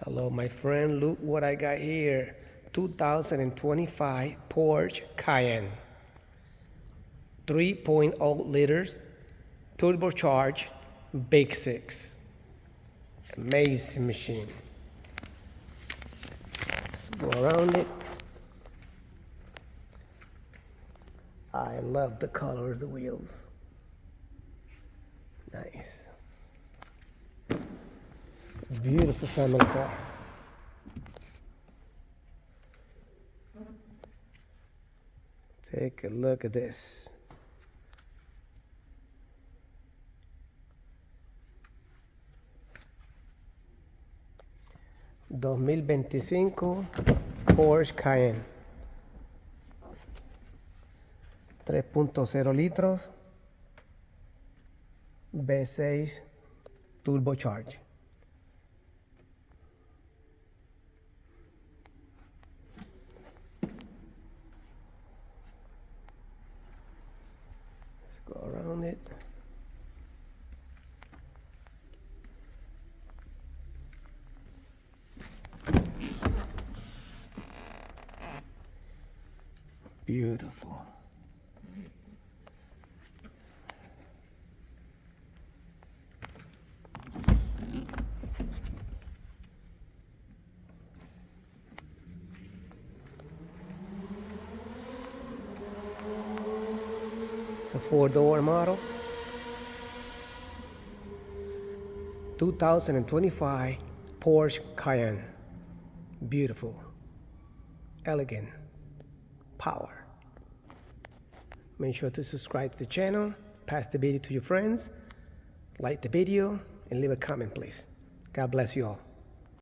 Hello, my friend. Look what I got here. 2025 Porsche Cayenne. 3.0 liters, turbocharged, big six. Amazing machine. Let's go around it. I love the colors of the wheels. Nice. Beautiful family car. Take a look at this. ...2025 Porsche Cayenne. 3.0 litros, V6 turbocharged. Let's go around it. Beautiful. It's a 4-door model. 2025 Porsche Cayenne. Beautiful, elegant, power. Make sure to subscribe to the channel, pass the video to your friends, like the video, and leave a comment, please. God bless you all.